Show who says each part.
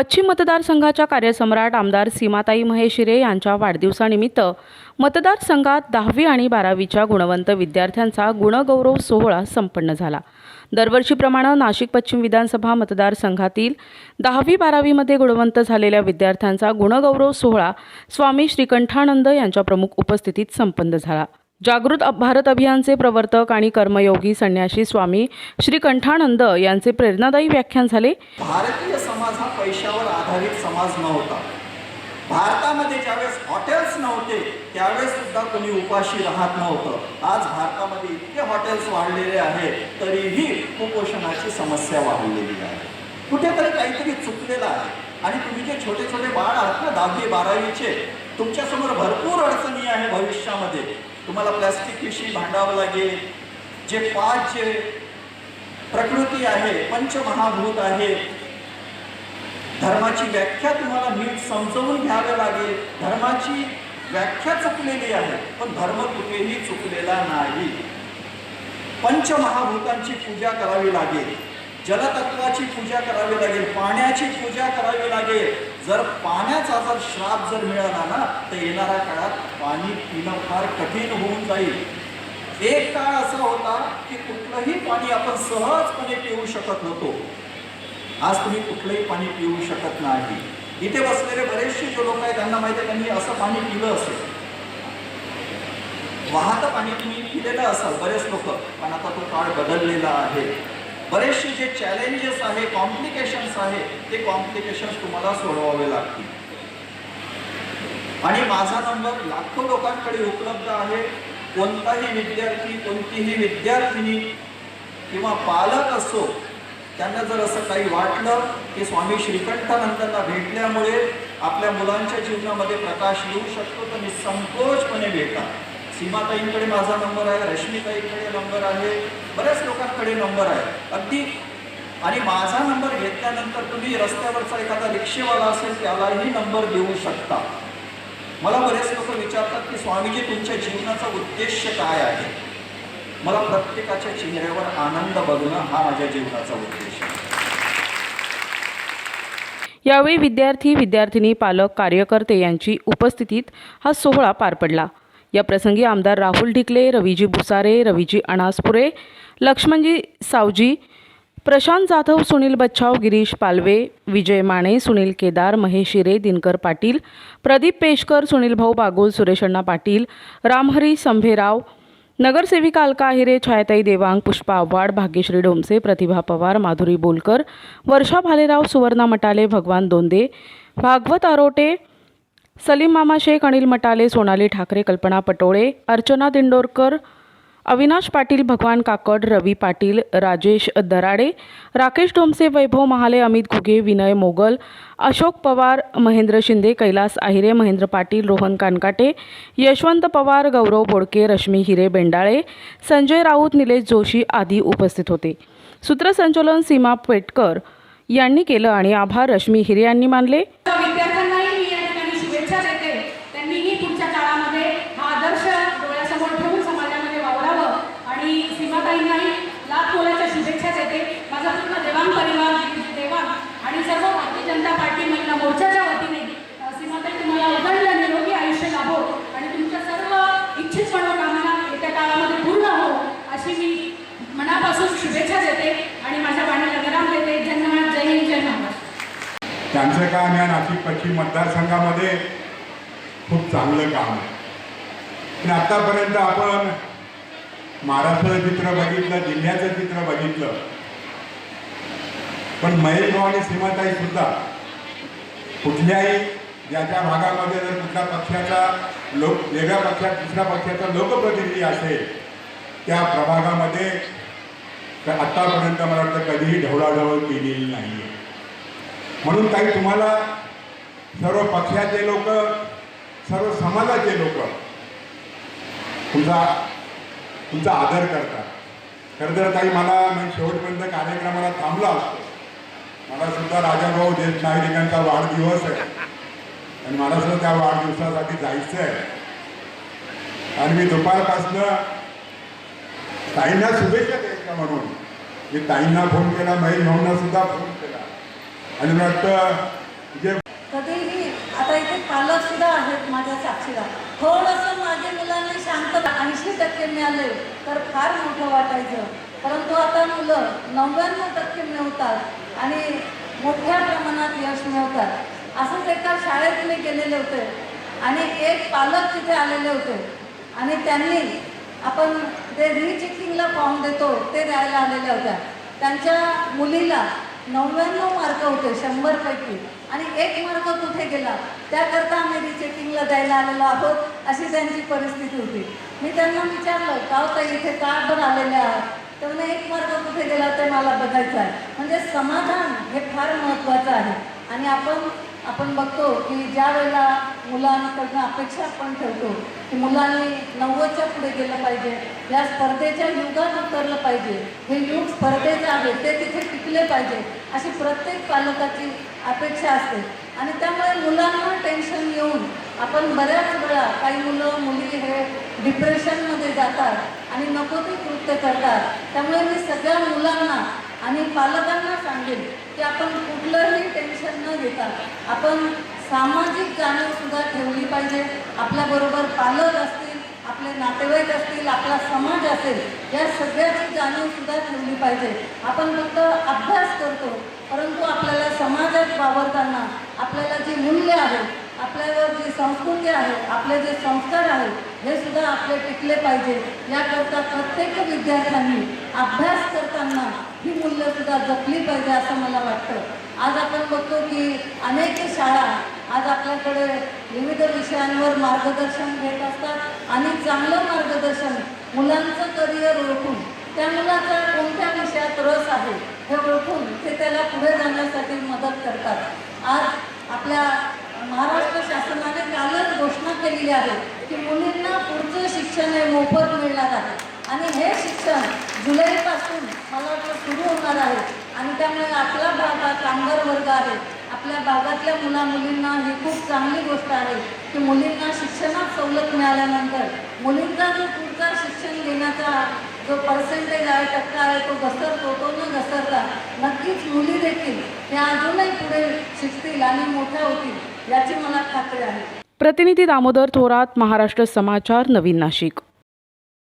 Speaker 1: पश्चिम मतदारसंघाच्या कार्यसम्राट आमदार सीमाताई महेशिरे यांच्या वाढदिवसानिमित्त मतदारसंघात 10वी आणि 12वीच्या गुणवंत विद्यार्थ्यांचा गुणगौरव सोहळा संपन्न झाला। दरवर्षीप्रमाणे नाशिक पश्चिम विधानसभा मतदारसंघातील 10वी-12वीमध्ये गुणवंत झालेल्या विद्यार्थ्यांचा गुणगौरव सोहळा स्वामी श्रीकंठानंद यांच्या प्रमुख उपस्थितीत संपन्न झाला। जागृत भारत अभियानचे प्रवर्तक आणि कर्मयोगी संन्यासी स्वामी श्रीकंठानंद यांचे प्रेरणादायी व्याख्यान झाले।
Speaker 2: भारतीय समाज हा पैशावर आधारित समाज नव्हता। भारतामध्ये ज्यावेळेस हॉटेल्स नव्हते त्यावेळेस सुद्धा कोणी उपाशी राहत नव्हतं। आज भारतामध्ये इतके हॉटेल्स वाढलेले आहेत तरीही कुपोषणाची समस्या वाढलेली आहे। कुठेतरी काहीतरी चुकलेलं आहे आणि तुम्ही जे छोटे छोटे बाळ आहात ना 10वी-12वीचे, तुमच्यासमोर भरपूर अडचणी आहे भविष्यामध्ये। तुम्हाला प्लास्टिक पिशवी भांडावं लागेल। जे 5 प्रकृती आहे, पंचमहाभूत आहे, धर्माची व्याख्या तुम्हाला नीट समजवून घ्यावी लागेल। धर्माची व्याख्या चुकलेली आहे पण धर्म कुठेही चुकलेला नाही। पंचमहाभूतांची पूजा करावी लागेल, जलतत्वाची पूजा करावी लागेल, पाण्याची पूजा करावी लागेल। जर पाण्याचा जर श्राप जर मिळाला ना तर येणाऱ्या काळात पाणी पिणं फार कठीण होऊन जाईल। एक काळ असा होता की कुठलंही पाणी आपण सहजपणे पिऊ शकत होतो। आज तुम्ही कुठलंही पाणी पिऊ शकत नाही। इथे बसलेले बरेचसे जे लोक आहेत त्यांना माहिती आहे त्यांनी असं पाणी पिलं असेल, वाहतं पाणी तुम्ही पिलेलं असाल बरेच लोक, पण आता तो काळ बदललेला आहे। बरेचसे जे चॅलेंजेस आहे, कॉम्प्लिकेशन्स आहे, ते कॉम्प्लिकेशन्स तुम्हाला सोडवावे लागतील। आणि माझा नंबर लाखो लोकांकडे उपलब्ध आहे। कोणताही विद्यार्थी, कोणतीही विद्यार्थिनी किंवा पालक असो, त्यांना जर असं काही वाटलं की स्वामी श्रीकंठानंदांना भेटल्यामुळे आपल्या मुलांच्या जीवनामध्ये प्रकाश येऊ शकतो तर निसंकोचपणे भेटा। सीमाताईंकडे माझा नंबर आहे, रश्मीताईंकडे नंबर आहे, बऱ्याच लोकांकडे नंबर आहे अगदी। आणि माझा नंबर घेतल्यानंतर तुम्ही रस्त्यावरचा एखादा रिक्षेवाला असेल त्यालाही नंबर देऊ शकता। मला बरेच लोक विचारतात की स्वामीजी तुमच्या जीवनाचा उद्देश काय आहे? मला प्रत्येकाच्या चेहऱ्यावर आनंद बघणं हा माझ्या जीवनाचा उद्देश आहे।
Speaker 1: यावेळी विद्यार्थी, विद्यार्थिनी, पालक, कार्यकर्ते यांची उपस्थितीत हा सोहळा पार पडला। या प्रसंगी आमदार राहुल ढिकले, रवीजी भुसारे, रवीजी अनासपुरे, लक्ष्मणजी सावजी, प्रशांत जाधव, सुनील बच्छाव, गिरीश पालवे, विजय माने, सुनील केदार, महेश शिरे, दिनकर पाटील, प्रदीप पेशकर, सुनील भाऊ बागुल, सुरेशण्णा पाटील, रामहरी संभेराव, नगरसेविका अलका आहिरे, छायाताई देवांग, पुष्पा आव्हाड, भाग्यश्री डोमसे, प्रतिभा पवार, माधुरी बोलकर, वर्षा भालेराव, सुवर्णा मटाले, भगवान दोंदे, भागवत आरोटे, सलीम मामा शेख, अनिल मटाले, सोनाली ठाकरे, कल्पना पटोळे, अर्चना दिंडोरकर, अविनाश पाटील, भगवान काकड, रवी पाटील, राजेश दराडे, राकेश डोमसे, वैभव महाले, अमित घुगे, विनय मोगल, अशोक पवार, महेंद्र शिंदे, कैलास आहिरे, महेंद्र पाटील, रोहन कानकाटे, यशवंत पवार, गौरव बोडके, रश्मी हिरे बेंडाळे, संजय राऊत, निलेश जोशी आदी उपस्थित होते। सूत्रसंचालन सीमा पेटकर यांनी केलं आणि आभार रश्मी हिरे यांनी मानले।
Speaker 3: लाख मोलाच्या शुभेच्छा देते। माझा पूर्ण देवांग परिवार, देवांग आणि सर्व भारतीय जनता पार्टी महिला मोर्चाच्या वतीने सीमाताई तुम्हाला उदंड निरोगी आयुष्य लाभो आणि तुमच्या सर्व इच्छित मनोकामना येत्या काळामध्ये पूर्ण हो अशी मी मनापासून शुभेच्छा देते आणि माझ्या वाणीला विराम देते। धन्यवाद। जय हिंद, जय महाराष्ट्र।
Speaker 4: त्यांचं काम या नाशिक पश्चिम मतदारसंघामध्ये खूप चांगलं काम आहे। पण आतापर्यंत आपण महाराष्ट्राचं चित्र बघितलं, जिल्ह्याचं चित्र बघितलं, पण महेश भाऊ आणि सीमाताई सुद्धा कुठल्याही ज्याच्या भागामध्ये जर कुठल्या पक्षाचा वेगळ्या पक्षात दुसऱ्या पक्षाचा लोकप्रतिनिधी असेल त्या प्रभागामध्ये आत्तापर्यंत मला वाटतं कधीही ढवळाढवळ केलेली नाही आहे। म्हणून काही तुम्हाला सर्व पक्षाचे लोक, सर्व समाजाचे लोक तुमचा आदर करतात। खरं तर काही मला शेवटपर्यंत कार्यक्रमाला थांबला असतो। मला सुद्धा राजाभाऊ ज्येष्ठ नागरिकांचा वाढदिवस आहे आणि मला सुद्धा त्या वाढदिवसासाठी जायचं आहे आणि मी दुपारपासनं ताईंना शुभेच्छा द्यायच्या म्हणून मी ताईंना फोन केला, महेश भाऊंना सुद्धा फोन केला आणि मला वाटतं जे
Speaker 5: कधीही आता इथे पालक सुद्धा आहेत माझ्या साक्षीला. थोडंसं माझ्या मुलांनी शांत 80% मिळाले तर फार मोठं वाटायचं, परंतु आता मुलं 99% मिळवतात आणि मोठ्या प्रमाणात यश मिळवतात. असंच एका शाळेत मी गेलेले होते आणि एक पालक तिथे आलेले होते आणि त्यांनी आपण जे रीचेकिंगला फॉर्म देतो ते द्यायला आलेल्या होत्या. त्यांच्या मुलीला 99 मार्क होते 100 पैकी आणि 1 मार्क कुठे गेला त्याकरता आम्ही रिचेकिंगला द्यायला आलेलो आहोत अशी त्यांची परिस्थिती होती. मी त्यांना विचारलं का ताई इथे का बरं आलेले आहात, तर म्हणे 1 मार्क कुठे गेला ते मला बघायचं आहे. म्हणजे समाधान हे फार महत्त्वाचं आहे आणि आपण बघतो की ज्या वेळेला मुलांकडनं अपेक्षा आपण ठेवतो की मुलांनी 90च्या पुढे गेलं पाहिजे, या स्पर्धेच्या युगात उतरलं पाहिजे, हे युग स्पर्धेचं आहे ते तिथे टिकले पाहिजे अशी प्रत्येक पालकाची अपेक्षा असते आणि त्यामुळे मुलांना टेन्शन येऊन आपण बऱ्याच वेळा काही मुलं मुली हे डिप्रेशनमध्ये जातात आणि नको ते कृत्य करतात. त्यामुळे मी सगळ्या मुलांना आणि पालकांना सांगेन की आपण कुठलंही टेन्शन न घेता आपण सामाजिक जाणीवसुद्धा ठेवली पाहिजे. आपल्याबरोबर पालक असतील, आपले नातेवाईक असतील, आपला समाज असेल, या सगळ्याची जाणीवसुद्धा ठेवली पाहिजे. आपण फक्त अभ्यास करतो परंतु आपल्याला समाजात वावरताना आपल्याला जी मूल्य आहेत, आपल्यावर जी संस्कृती आहे, आपले जे संस्कार आहेत हे सुद्धा आपले टिकले पाहिजे. याकरता प्रत्येक विद्यार्थ्यांनी अभ्यास करताना ही मूल्यसुद्धा जपली पाहिजे असं मला वाटतं. आज आपण बघतो की अनेक शाळा आज आपल्याकडे विविध विषयांवर मार्गदर्शन घेत असतात आणि चांगलं मार्गदर्शन मुलांचं करिअर ओळखून त्या मुलाचा कोणत्या विषयात रस आहे हे ओळखून ते त्याला पुढे जाण्यासाठी मदत करतात. आज आपल्या महाराष्ट्र शासनाने कालच घोषणा केलेली आहे की मुलींना पुढचं शिक्षण हे मोफत मिळणार आहे आणि हे शिक्षण जुलैपासून मला वाटतं सुरू होणार आहे आणि त्यामुळे आपला भाग हा कामगार वर्ग आहे. आपल्या भागातल्या मुलींना ही खूप चांगली गोष्ट आहे की मुलींना शिक्षणात सवलत मिळाल्यानंतर मुलींचा जो पुढचा शिक्षण घेण्याचा जो पर्सेंटेज आहे, टक्का आहे, तो घसरतो. तो न घसरता नक्कीच मुली देखील त्या अजूनही पुढे शिकतील आणि मोठ्या होतील याची मला खात्री आहे.
Speaker 1: प्रतिनिधी दामोदर थोरात, महाराष्ट्र समाचार, नवीन नाशिक.